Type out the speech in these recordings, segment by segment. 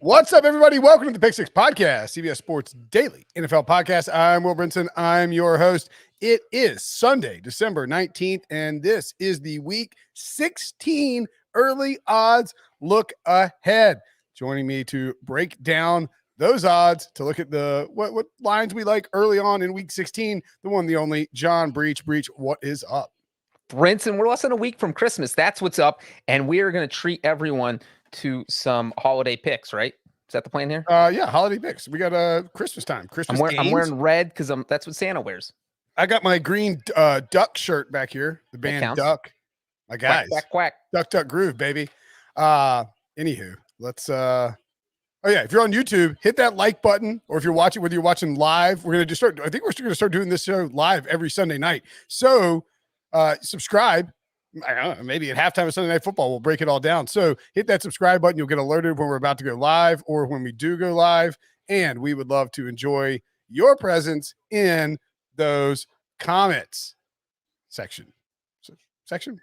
What's up, everybody? Welcome to the Pick Six Podcast, CBS Sports Daily NFL Podcast. I'm Will Brinson. I'm your host. It is Sunday, December 19th, and this is the Week 16 Early Odds Look Ahead. Joining me to break down those odds, to look at the what lines we like early on in Week 16, the one, the only, John Breech. Breech, what is up? Brinson, we're less than a week from Christmas. That's what's up, and we are going to treat everyone to some holiday picks, right? Is that the plan here? Yeah, holiday picks. We got Christmas time. Christmas. I'm wearing red because that's what Santa wears. I got my green duck shirt back here. The band Duck. My guys. Quack, quack, quack. Duck groove, baby. Anywho, let's oh yeah, if you're on YouTube, hit that like button, or if you're watching, whether you're watching live, we're gonna just start. I think we're gonna start doing this show live every Sunday night. So subscribe. I don't know, maybe at halftime of Sunday Night Football, we'll break it all down. So hit that subscribe button. You'll get alerted when we're about to go live or when we do go live. And we would love to enjoy your presence in those comments section.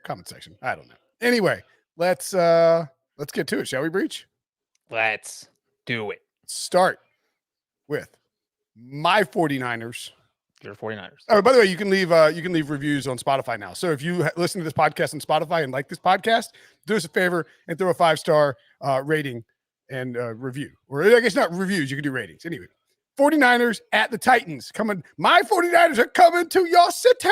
Comment section. I don't know. Anyway, let's get to it. Shall we, Breech? Let's do it. Start with my 49ers. Your 49ers. Oh, by the way, you can leave reviews on Spotify now. So if you listen to this podcast on Spotify and like this podcast, do us a favor and throw a 5-star rating and review. Or I guess not reviews, you can do ratings. Anyway, 49ers at the Titans. My 49ers are coming to your city.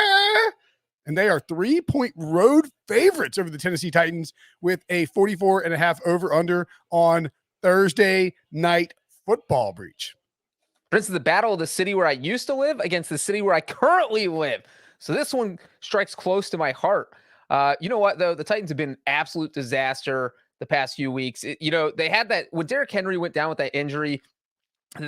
And they are 3-point road favorites over the Tennessee Titans with a 44.5 over-under on Thursday Night Football. Breech. This is the battle of the city where I used to live against the city where I currently live. So this one strikes close to my heart. You know what, though? The Titans have been an absolute disaster the past few weeks. They had that when Derrick Henry went down with that injury,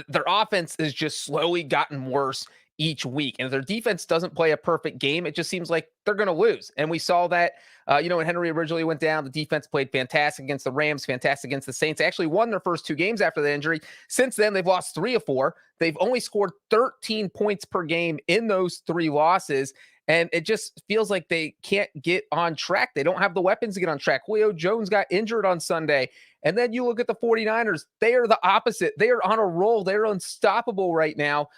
their offense has just slowly gotten worse each week. And if their defense doesn't play a perfect game, it just seems like they're going to lose. And we saw that, when Henry originally went down, the defense played fantastic against the Rams, fantastic against the Saints. They actually won their first 2 games after the injury. Since then, they've lost 3 of 4. They've only scored 13 points per game in those 3 losses. And it just feels like they can't get on track. They don't have the weapons to get on track. Julio Jones got injured on Sunday. And then you look at the 49ers. They are the opposite. They are on a roll. They're unstoppable right now.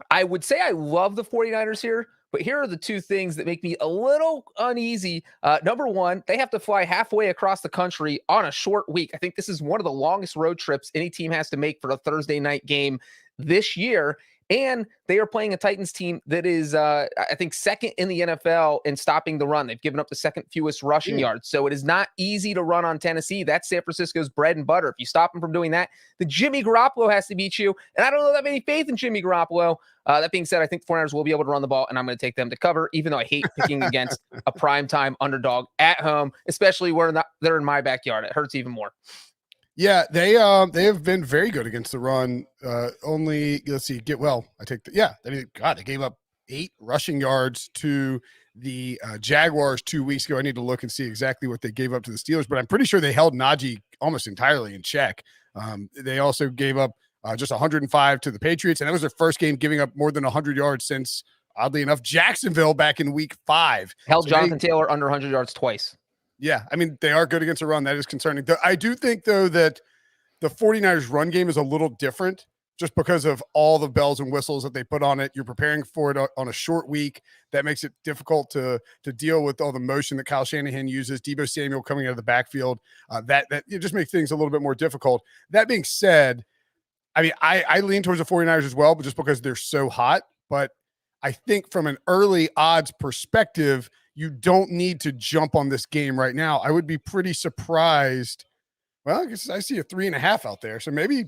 I would say I love the 49ers here, but here are the 2 things that make me a little uneasy. Number one, they have to fly halfway across the country on a short week. I think this is one of the longest road trips any team has to make for a Thursday night game this year. And they are playing a Titans team that is, I think, second in the NFL in stopping the run. They've given up the second fewest rushing yards. So it is not easy to run on Tennessee. That's San Francisco's bread and butter. If you stop them from doing that, the Jimmy Garoppolo has to beat you. And I don't know that many faith in Jimmy Garoppolo. That being said, I think the 49ers will be able to run the ball, and I'm going to take them to cover, even though I hate picking against a primetime underdog at home, especially where they're in my backyard. It hurts even more. Yeah, they have been very good against the run. They gave up 8 rushing yards to the Jaguars 2 weeks ago. I need to look and see exactly what they gave up to the Steelers, but I'm pretty sure they held Najee almost entirely in check. They also gave up just 105 to the Patriots, and that was their first game giving up more than 100 yards since, oddly enough, Jacksonville back in week 5. Held Jonathan Taylor under 100 yards twice. Yeah, I mean, they are good against the run. That is concerning. I do think, though, that the 49ers run game is a little different just because of all the bells and whistles that they put on it. You're preparing for it on a short week. That makes it difficult to deal with all the motion that Kyle Shanahan uses. Deebo Samuel coming out of the backfield. That it just makes things a little bit more difficult. That being said, I mean, I lean towards the 49ers as well, but just because they're so hot. But I think from an early odds perspective, you don't need to jump on this game right now. I would be pretty surprised. Well, I guess I see a 3.5 out there. So maybe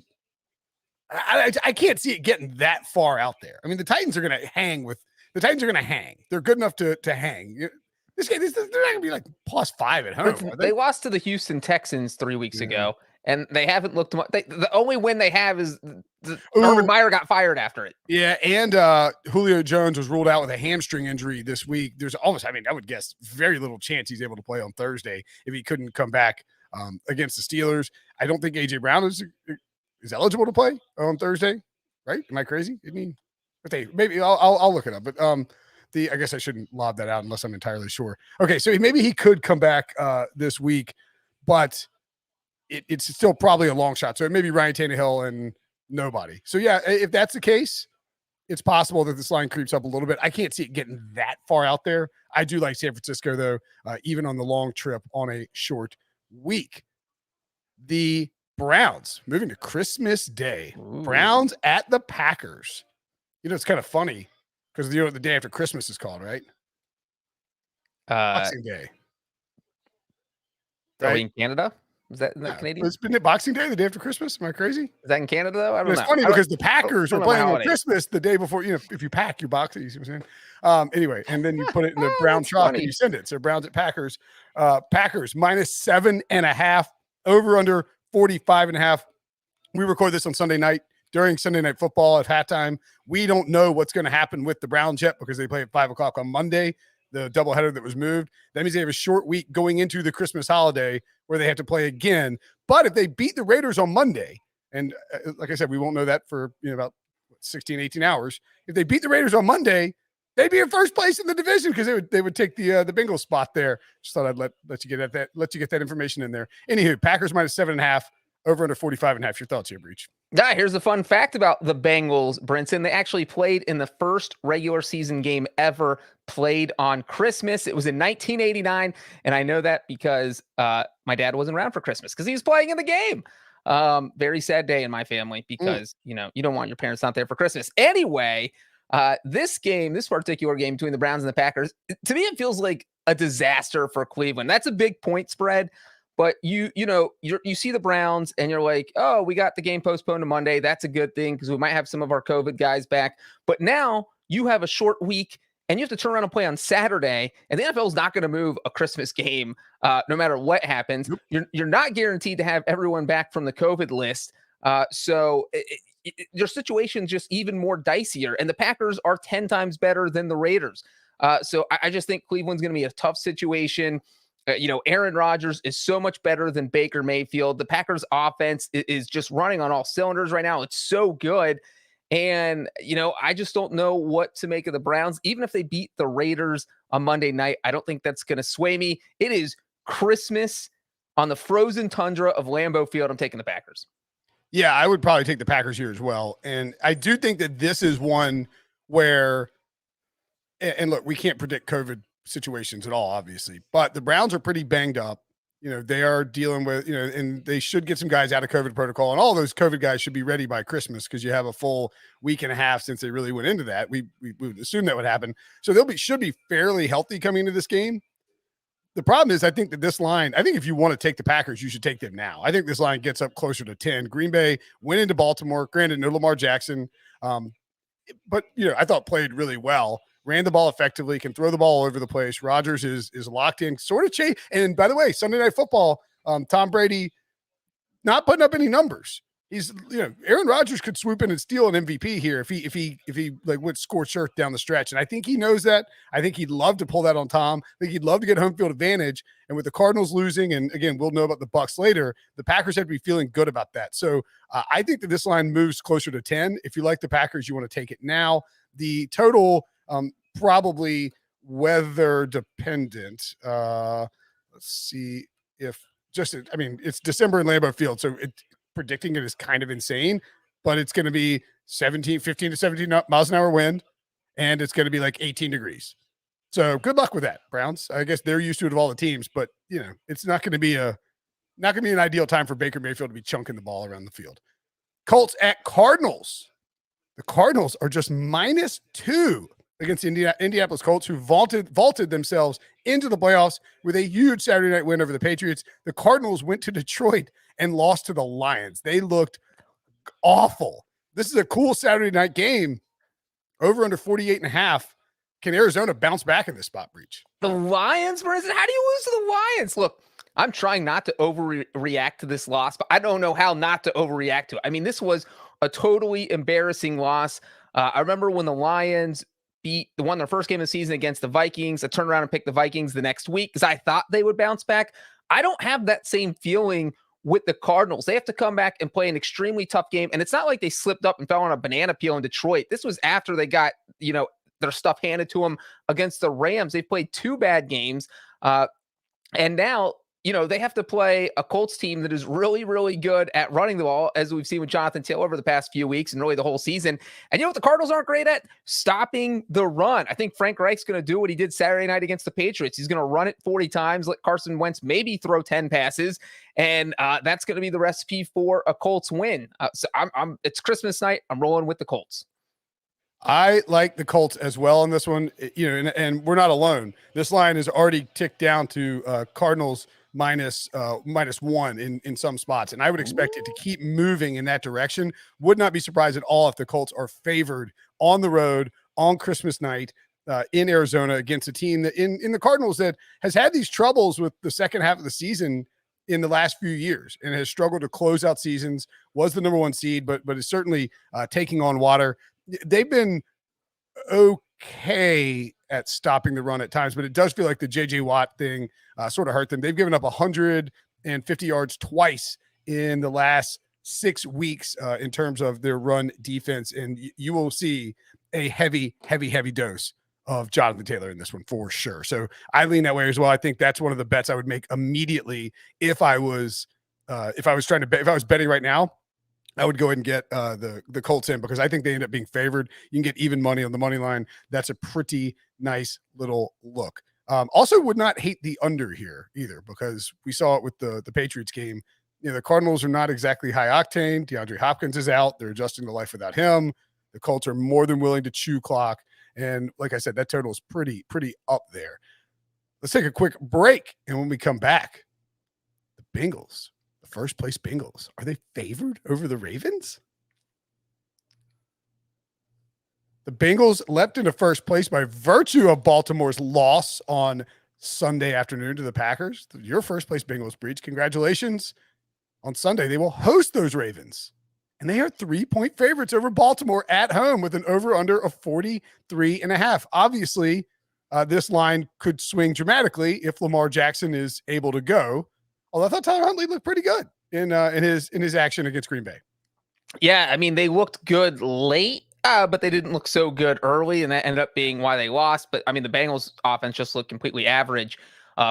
I can't see it getting that far out there. I mean, the Titans are going to hang. They're good enough to hang. This game, they're not going to be like +5 at home. They lost to the Houston Texans 3 weeks ago, and they haven't looked much. The only win they have is Urban Meyer got fired after it. Yeah, and Julio Jones was ruled out with a hamstring injury this week. There's almost, I would guess, very little chance he's able to play on Thursday if he couldn't come back against the Steelers. I don't think A.J. Brown is eligible to play on Thursday, right? Am I crazy? I mean, maybe I'll look it up, but I guess I shouldn't lob that out unless I'm entirely sure. Okay, so maybe he could come back this week, but it's still probably a long shot. So it may be Ryan Tannehill and nobody. So yeah, if that's the case, it's possible that this line creeps up a little bit. I can't see it getting that far out there. I do like San Francisco, though, even on the long trip on a short week. The Browns moving to Christmas Day. Ooh. Browns at the Packers. It's kind of funny because you know what the day after Christmas is called, right? Boxing Day. Are we in Canada? Is that Canadian? It's been Boxing Day, the day after Christmas. Am I crazy? Is that in Canada though? I don't know. It's funny because the Packers are playing on Christmas the day before. If you pack your box, you see what I'm saying? Anyway, and then you put it in the brown truck and you send it. So Browns at Packers. Packers -7.5, over under 45.5. We record this on Sunday night during Sunday Night Football at halftime. We don't know what's going to happen with the Browns yet because they play at 5:00 on Monday, the doubleheader that was moved. That means they have a short week going into the Christmas holiday where they have to play again. But if they beat the Raiders on Monday, and like I said, we won't know that for about 16, 18 hours. If they beat the Raiders on Monday, they'd be in first place in the division because they would take the Bengals spot there. Just thought I'd let you get that information in there. Anywho, Packers -7.5, over under 45.5. Your thoughts here, Breech? Yeah, here's a fun fact about the Bengals, Brinson. They actually played in the first regular season game ever played on Christmas. It was in 1989, and I know that because my dad wasn't around for Christmas because he was playing in the game. Very sad day in my family because, you don't want your parents not there for Christmas. Anyway, this particular game between the Browns and the Packers, to me, it feels like a disaster for Cleveland. That's a big point spread. But you see the Browns and you're like, oh, we got the game postponed to Monday. That's a good thing because we might have some of our COVID guys back. But now you have a short week and you have to turn around and play on Saturday. And the NFL is not going to move a Christmas game no matter what happens. Nope. You're not guaranteed to have everyone back from the COVID list. So your situation's just even more dicier. And the Packers are 10 times better than the Raiders. So I just think Cleveland's going to be a tough situation. Aaron Rodgers is so much better than Baker Mayfield. The Packers offense is just running on all cylinders right now. It's so good. And, I just don't know what to make of the Browns. Even if they beat the Raiders on Monday night, I don't think that's going to sway me. It is Christmas on the frozen tundra of Lambeau Field. I'm taking the Packers. Yeah, I would probably take the Packers here as well. And I do think that this is one where, and look, we can't predict COVID situations at all, obviously, but the Browns are pretty banged up. They are dealing with, and they should get some guys out of COVID protocol, and all those COVID guys should be ready by Christmas because you have a full week and a half since they really went into that. We would assume that would happen. So should be fairly healthy coming into this game. The problem is, I think that this line, if you want to take the Packers, you should take them now. I think this line gets up closer to 10. Green Bay went into Baltimore, granted no Lamar Jackson, but I thought played really well. Ran the ball effectively, can throw the ball all over the place. Rodgers is locked in, sort of chase. And by the way, Sunday Night Football, Tom Brady not putting up any numbers. He's, Aaron Rodgers could swoop in and steal an MVP here if he like went scorched earth down the stretch. And I think he knows that. I think he'd love to pull that on Tom. I think he'd love to get home field advantage. And with the Cardinals losing, and again, we'll know about the Bucs later, the Packers have to be feeling good about that. So I think that this line moves closer to 10. If you like the Packers, you want to take it now. The total, probably weather dependent. Let's see if it's December in Lambeau Field, so predicting it is kind of insane, but it's going to be 15 to 17 miles an hour wind, and it's going to be like 18 degrees. So good luck with that, Browns. I guess they're used to it of all the teams, but it's not going to be an ideal time for Baker Mayfield to be chunking the ball around the field. Colts at Cardinals. The Cardinals are just -2 against the Indianapolis Colts, who vaulted themselves into the playoffs with a huge Saturday night win over the Patriots. The Cardinals went to Detroit and lost to the Lions. They looked awful. This is a cool Saturday night game. Over under 48.5. Can Arizona bounce back in this spot, Breech? The Lions, Brinson? How do you lose to the Lions? Look, I'm trying not to overreact to this loss, but I don't know how not to overreact to it. This was a totally embarrassing loss. I remember when the Lions won their first game of the season against the Vikings. I turned around and picked the Vikings the next week because I thought they would bounce back. I don't have that same feeling with the Cardinals. They have to come back and play an extremely tough game. And it's not like they slipped up and fell on a banana peel in Detroit. This was after they got, their stuff handed to them against the Rams. They played 2 bad games. And now, they have to play a Colts team that is really, really good at running the ball, as we've seen with Jonathan Taylor over the past few weeks and really the whole season. And you know what the Cardinals aren't great at? Stopping the run. I think Frank Reich's going to do what he did Saturday night against the Patriots. He's going to run it 40 times, let Carson Wentz maybe throw 10 passes, and that's going to be the recipe for a Colts win. So it's Christmas night. I'm rolling with the Colts. I like the Colts as well on this one, and we're not alone. This line is already ticked down to Cardinals minus one in some spots, and I would expect it to keep moving in that direction. Would not be surprised at all if the Colts are favored on the road on Christmas night in Arizona against a team that in the Cardinals that has had these troubles with the second half of the season in the last few years and has struggled to close out seasons, was the number one seed, but is certainly taking on water. They've been okay at stopping the run at times, but it does feel like the JJ Watt thing sort of hurt them. They've given up 150 yards twice in the last 6 weeks in terms of their run defense. And you will see a heavy dose of Jonathan Taylor in this one for sure. So I lean that way as well. I think that's one of the bets I would make immediately if I was betting right now. I would go ahead and get the Colts in because I think they end up being favored. You can get even money on the money line. That's a pretty nice little look. Also would not hate the under here either because we saw it with the Patriots game. The Cardinals are not exactly high octane. DeAndre Hopkins is out. They're adjusting to life without him. The Colts are more than willing to chew clock. And like I said, that total is pretty up there. Let's take a quick break. And when we come back, the Bengals. First place Bengals. Are they favored over the Ravens? The Bengals leapt into first place by virtue of Baltimore's loss on Sunday afternoon to the Packers. Your first place Bengals, Breech. Congratulations. On Sunday, they will host those Ravens. And they are 3-point favorites over Baltimore at home with an over-under of 43.5. Obviously, this line could swing dramatically if Lamar Jackson is able to go. Although I thought Tyler Huntley looked pretty good in his action against Green Bay. Yeah, I mean, they looked good late, but they didn't look so good early, and that ended up being why they lost. But, I mean, the Bengals offense just looked completely average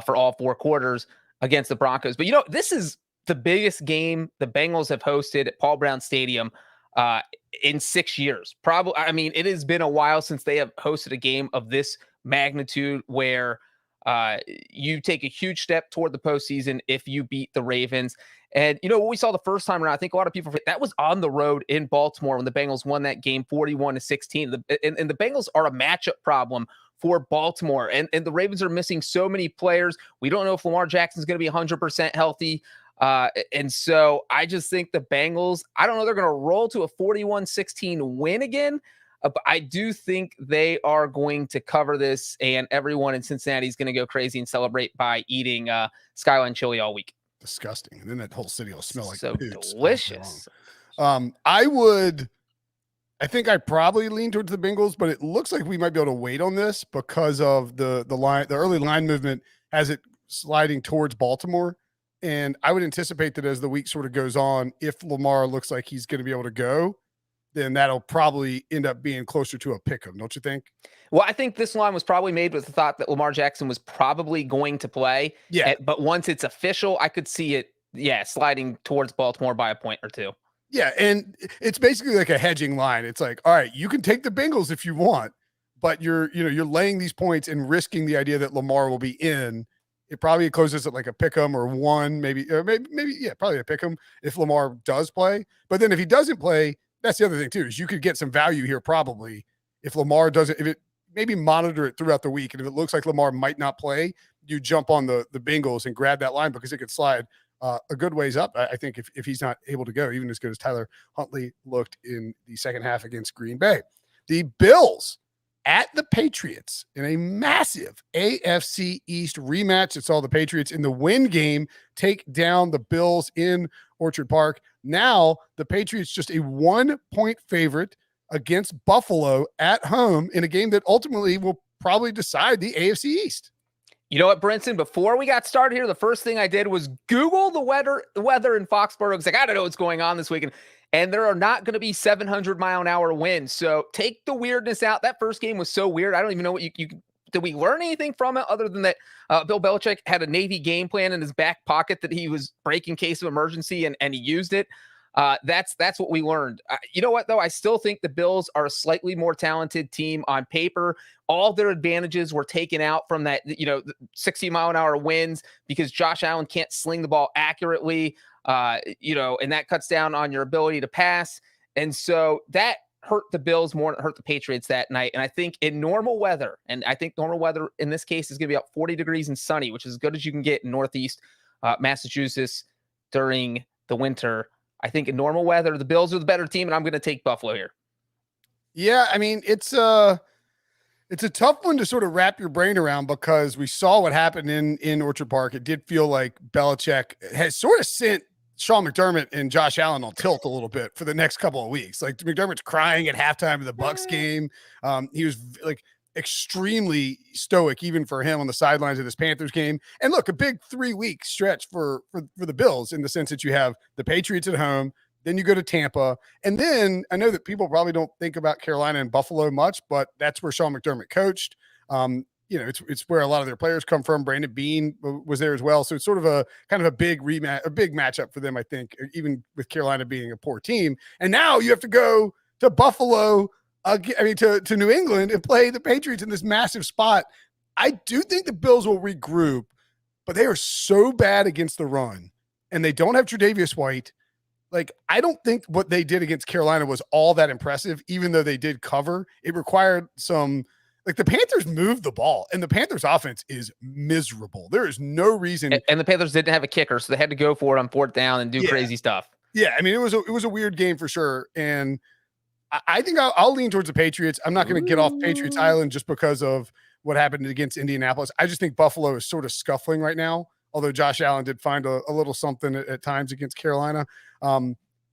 for all 4 quarters against the Broncos. But, this is the biggest game the Bengals have hosted at Paul Brown Stadium in 6 years. Probably, I mean, it has been a while since they have hosted a game of this magnitude where you take a huge step toward the postseason if you beat the Ravens. And, what we saw the first time around, I think a lot of people forget, that was on the road in Baltimore when the Bengals won that game 41-16. And the Bengals are a matchup problem for Baltimore. And the Ravens are missing so many players. We don't know if Lamar Jackson's going to be 100% healthy. And so I just think the Bengals, I don't know, they're going to roll to a 41-16 win again. But I do think they are going to cover this, and everyone in Cincinnati is going to go crazy and celebrate by eating Skyline chili all week. Disgusting. And then that whole city will smell like so poops. Delicious. I think I probably lean towards the Bengals, but it looks like we might be able to wait on this because of the early line movement has it sliding towards Baltimore. And I would anticipate that as the week sort of goes on, if Lamar looks like he's going to be able to go, then that'll probably end up being closer to a pick 'em, don't you think? Well, I think this line was probably made with the thought that Lamar Jackson was probably going to play. Yeah. But once it's official, I could see it, sliding towards Baltimore by a point or two. Yeah, and it's basically like a hedging line. It's like, all right, you can take the Bengals if you want, but you're laying these points and risking the idea that Lamar will be in. It probably closes at like a pick 'em or one, maybe, probably a pick 'em if Lamar does play. But then if he doesn't play, that's the other thing too, is you could get some value here probably if Lamar doesn't, if it maybe monitor it throughout the week. And if it looks like Lamar might not play, you jump on the Bengals and grab that line because it could slide a good ways up. I think if he's not able to go, even as good as Tyler Huntley looked in the second half against Green Bay. The Bills at the Patriots in a massive AFC East rematch. It's all the Patriots in the win game take down the Bills in Orchard Park. Now the Patriots just a 1-point favorite against Buffalo at home in a game that ultimately will probably decide the AFC East. You know what, Brinson? Before we got started here, the first thing I did was Google the weather in Foxborough. It's like, I don't know what's going on this weekend. And there are not going to be 700-mile-an-hour winds. So take the weirdness out. That first game was so weird. I don't even know what you did we learn anything from it other than that Bill Belichick had a Navy game plan in his back pocket that he was breaking case of emergency and he used it? That's what we learned. You know what, though? I still think the Bills are a slightly more talented team on paper. All their advantages were taken out from that, 60-mile-an-hour winds because Josh Allen can't sling the ball accurately, and that cuts down on your ability to pass. And so that hurt the Bills more than it hurt the Patriots that night. And I think in normal weather, and I think normal weather in this case is going to be about 40 degrees and sunny, which is as good as you can get in Northeast Massachusetts during the winter. I think in normal weather, the Bills are the better team, and I'm going to take Buffalo here. Yeah, I mean, it's a tough one to sort of wrap your brain around because we saw what happened in Orchard Park. It did feel like Belichick has sort of sent Sean McDermott and Josh Allen on tilt a little bit for the next couple of weeks. Like McDermott's crying at halftime of the Bucs game. He was like extremely stoic even for him on the sidelines of this Panthers game. And look, a big 3-week stretch for the Bills in the sense that you have the Patriots at home, then you go to Tampa, and then I know that people probably don't think about Carolina and Buffalo much, but that's where Sean McDermott coached. It's where a lot of their players come from. Brandon Beane was there as well. So it's sort of a kind of a big rematch, a big matchup for them, I think, even with Carolina being a poor team. And now you have to go to Buffalo, to New England and play the Patriots in this massive spot. I do think the Bills will regroup, but they are so bad against the run, and they don't have Tre'Davious White. Like, I don't think what they did against Carolina was all that impressive, even though they did cover. It required some – like the Panthers moved the ball, and the Panthers offense is miserable. There is no reason. And the Panthers didn't have a kicker, so they had to go for it on 4th down and do crazy stuff. Yeah, I mean, it was a weird game for sure. And I think I'll lean towards the Patriots. I'm not going to get off Patriots Island just because of what happened against Indianapolis. I just think Buffalo is sort of scuffling right now, although Josh Allen did find a little something at times against Carolina.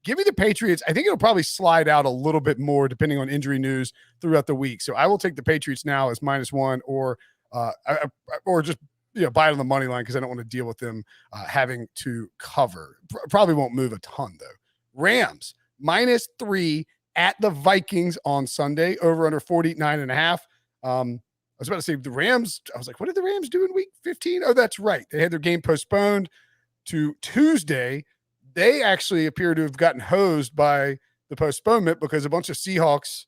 Give me the Patriots. I think it'll probably slide out a little bit more depending on injury news throughout the week. So I will take the Patriots now as -1 or just buy it on the money line because I don't want to deal with them having to cover. Probably won't move a ton though. Rams -3 at the Vikings on Sunday, over under 49.5. I was about to say the Rams. I was like, what did the Rams do in week 15? Oh, that's right. They had their game postponed to Tuesday. They actually appear to have gotten hosed by the postponement because a bunch of Seahawks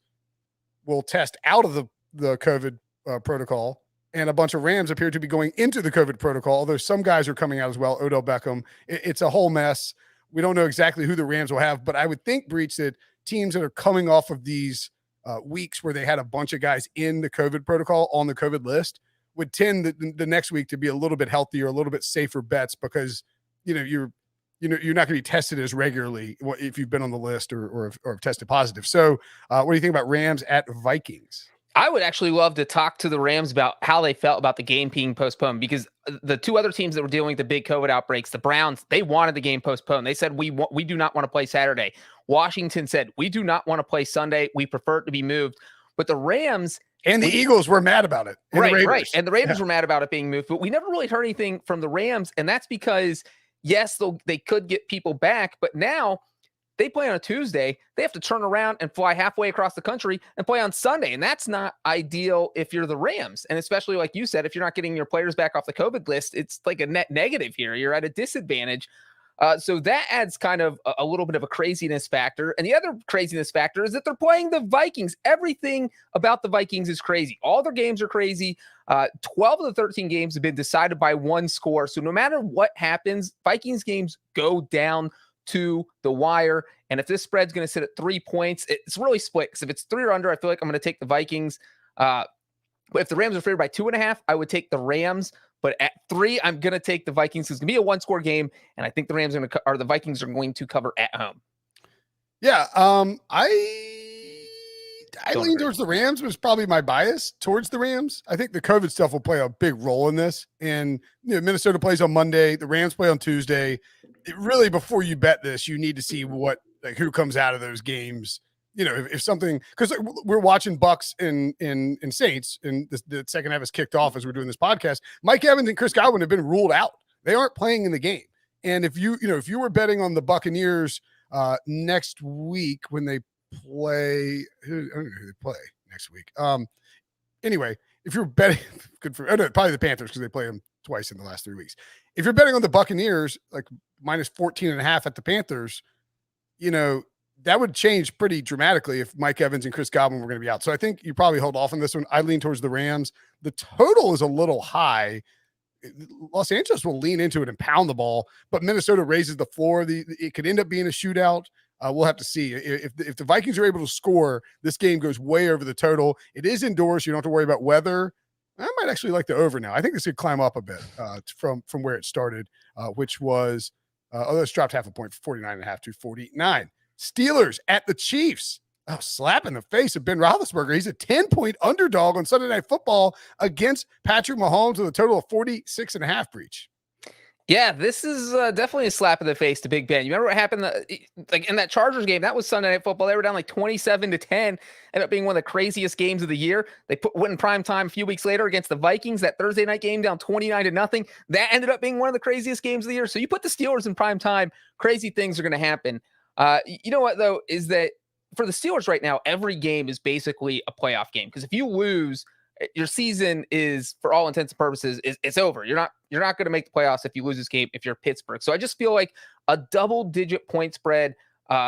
will test out of the COVID protocol, and a bunch of Rams appear to be going into the COVID protocol, although some guys are coming out as well. Odell Beckham. It's a whole mess. We don't know exactly who the Rams will have, but I would think, Breech, that teams that are coming off of these weeks where they had a bunch of guys in the COVID protocol on the COVID list would tend the next week to be a little bit healthier, a little bit safer bets because, you're not going to be tested as regularly if you've been on the list or have tested positive. So what do you think about Rams at Vikings? I would actually love to talk to the Rams about how they felt about the game being postponed, because the two other teams that were dealing with the big COVID outbreaks, the Browns, they wanted the game postponed. They said, we do not want to play Saturday. Washington said, we do not want to play Sunday. We prefer it to be moved. But the Rams and the Eagles were mad about it. Right. And the Raiders were mad about it being moved, but we never really heard anything from the Rams. And that's because, yes, they could get people back, but now they play on a Tuesday. They have to turn around and fly halfway across the country and play on Sunday. And that's not ideal if you're the Rams. And especially, like you said, if you're not getting your players back off the COVID list, it's like a net negative here. You're at a disadvantage. So that adds kind of a little bit of a craziness factor. And the other craziness factor is that they're playing the Vikings. Everything about the Vikings is crazy. All their games are crazy. 12 of the 13 games have been decided by one score. So no matter what happens, Vikings games go down to the wire. And if this spread's going to sit at 3 points, it's really split. Because if it's 3 or under, I feel like I'm going to take the Vikings. But if the Rams are favored by 2.5, I would take the Rams. But at 3, I'm going to take the Vikings. It's going to be a one-score game, and I think the the Vikings are going to cover at home. Yeah, I lean towards the Rams. Was probably my bias towards the Rams. I think the COVID stuff will play a big role in this. And Minnesota plays on Monday. The Rams play on Tuesday. Really, before you bet this, you need to see who comes out of those games. If something, because we're watching Bucks and Saints, and the second half is kicked off as we're doing this podcast. Mike Evans and Chris Godwin have been ruled out. They aren't playing in the game. And if you were betting on the Buccaneers next week when they play, I don't know who they play next week. Anyway, if you're betting, good for no, probably the Panthers because they play them twice in the last 3 weeks. If you're betting on the Buccaneers, like minus 14.5 at the Panthers, that would change pretty dramatically if Mike Evans and Chris Godwin were going to be out. So I think you probably hold off on this one. I lean towards the Rams. The total is a little high. Los Angeles will lean into it and pound the ball, but Minnesota raises the floor. It could end up being a shootout. We'll have to see. If the Vikings are able to score, this game goes way over the total. It is indoors. You don't have to worry about weather. I might actually like the over now. I think this could climb up a bit from where it started, which was, although it's dropped half a point from 49.5 to 49. Steelers at the Chiefs. Oh, slap in the face of Ben Roethlisberger. He's a 10-point underdog on Sunday Night Football against Patrick Mahomes with a total of 46.5. Breech. Yeah, this is definitely a slap in the face to Big Ben. You remember what happened like in that Chargers game? That was Sunday Night Football. They were down like 27-10. Ended up being one of the craziest games of the year. They went in prime time a few weeks later against the Vikings. That Thursday night game down 29-0. That ended up being one of the craziest games of the year. So you put the Steelers in prime time, crazy things are going to happen. You know what, though, is that for the Steelers right now, every game is basically a playoff game. Because if you lose, your season is, for all intents and purposes, it's over. You're not going to make the playoffs if you lose this game if you're Pittsburgh. So I just feel like a double-digit point spread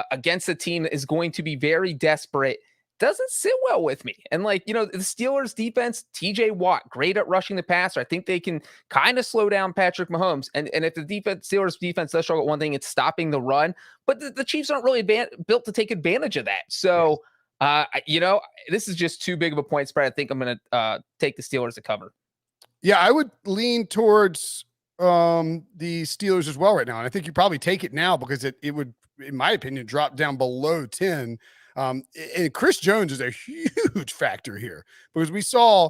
against a team that is going to be very desperate doesn't sit well with me. And the Steelers defense, TJ Watt, great at rushing the passer. I think they can kind of slow down Patrick Mahomes. And if the Steelers defense does struggle at one thing, it's stopping the run. But the Chiefs aren't really built to take advantage of that. So, this is just too big of a point spread. I think I'm going to take the Steelers to cover. Yeah, I would lean towards the Steelers as well right now. And I think you probably take it now because it would, in my opinion, drop down below 10. And Chris Jones is a huge factor here because we saw,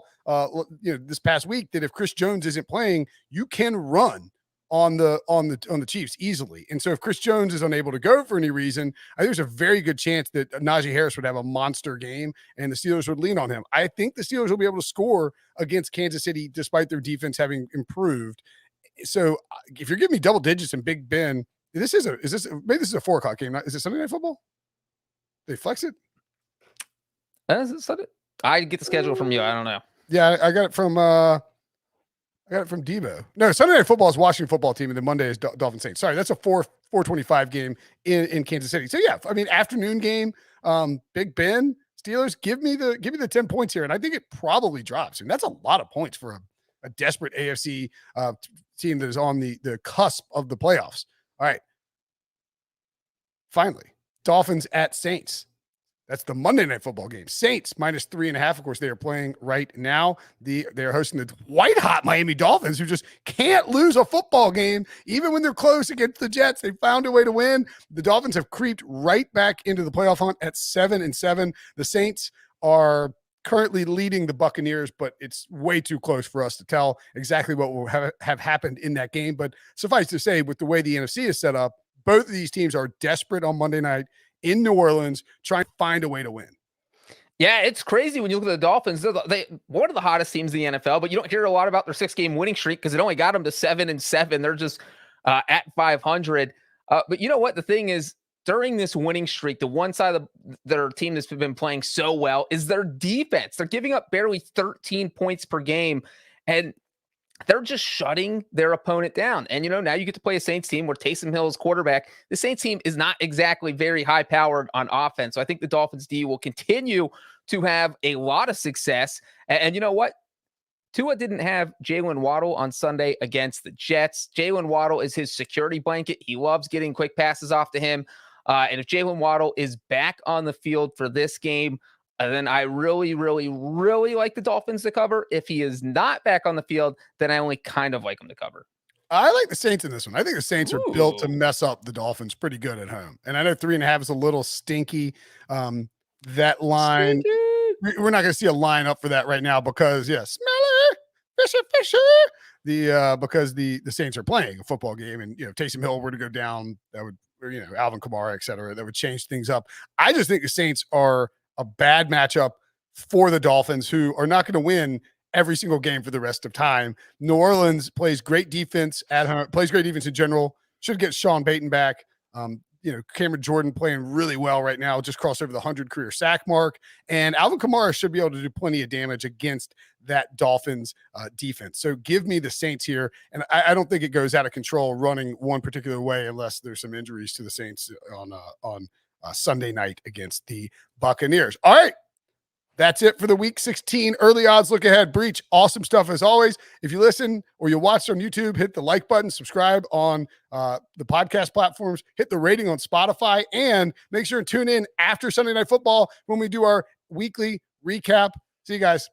this past week that if Chris Jones isn't playing, you can run on the Chiefs easily. And so if Chris Jones is unable to go for any reason, I think there's a very good chance that Najee Harris would have a monster game and the Steelers would lean on him. I think the Steelers will be able to score against Kansas City despite their defense having improved. So if you're giving me double digits and Big Ben, maybe this is a 4:00 game. Is it Sunday Night Football? They flex it? Is it Sunday? I get the schedule from you. I don't know. Yeah, I got it from Debo. No, Sunday Night Football is Washington Football Team, and then Monday is Dolphins-Saints. Sorry, that's a 4:25 game in Kansas City. So yeah, I mean afternoon game. Big Ben Steelers. Give me the 10 points here, and I think it probably drops. And that's a lot of points for a desperate AFC team that is on the cusp of the playoffs. All right, finally. Dolphins at Saints. That's the Monday Night Football game. Saints minus 3.5. Of course, they are playing right now. They are hosting the white hot Miami Dolphins, who just can't lose a football game. Even when they're close against the Jets, they found a way to win. The Dolphins have creeped right back into the playoff hunt at 7-7. The Saints are currently leading the Buccaneers, but it's way too close for us to tell exactly what will have happened in that game. But suffice to say, with the way the NFC is set up, both of these teams are desperate on Monday night in New Orleans, trying to find a way to win. Yeah, it's crazy when you look at the Dolphins. They're one of the hottest teams in the NFL, but you don't hear a lot about their 6-game winning streak because it only got them to 7-7. They're just at 500. But you know what? The thing is, during this winning streak, the one side of their team that's been playing so well is their defense. They're giving up barely 13 points per game, and they're just shutting their opponent down. And, now you get to play a Saints team where Taysom Hill is quarterback. The Saints team is not exactly very high-powered on offense. So I think the Dolphins D will continue to have a lot of success. And you know what? Tua didn't have Jalen Waddle on Sunday against the Jets. Jalen Waddle is his security blanket. He loves getting quick passes off to him. And if Jalen Waddle is back on the field for this game, then I really, really, really like the Dolphins to cover. If he is not back on the field, then I only kind of like him to cover. I like the Saints in this one. I think the Saints are built to mess up the Dolphins pretty good at home. And I know 3.5 is a little stinky. That line, we're not going to see a line up for that right now because, smelly, fishy. Because the Saints are playing a football game and, Taysom Hill were to go down, that would, Alvin Kamara, et cetera, that would change things up. I just think the Saints are a bad matchup for the Dolphins, who are not going to win every single game for the rest of time. New Orleans plays great defense at home, plays great defense in general, should get Sean Payton back. Cameron Jordan playing really well right now, just crossed over the 100 career sack mark. And Alvin Kamara should be able to do plenty of damage against that Dolphins defense. So give me the Saints here. And I don't think it goes out of control running one particular way unless there's some injuries to the Saints on Sunday night against the Buccaneers. All right. That's it for the week 16 early odds look ahead. Breech, awesome stuff as always. If you listen or you watch on YouTube, hit the like button, subscribe on the podcast platforms, hit the rating on Spotify, and make sure to tune in after Sunday Night Football when we do our weekly recap. See you guys.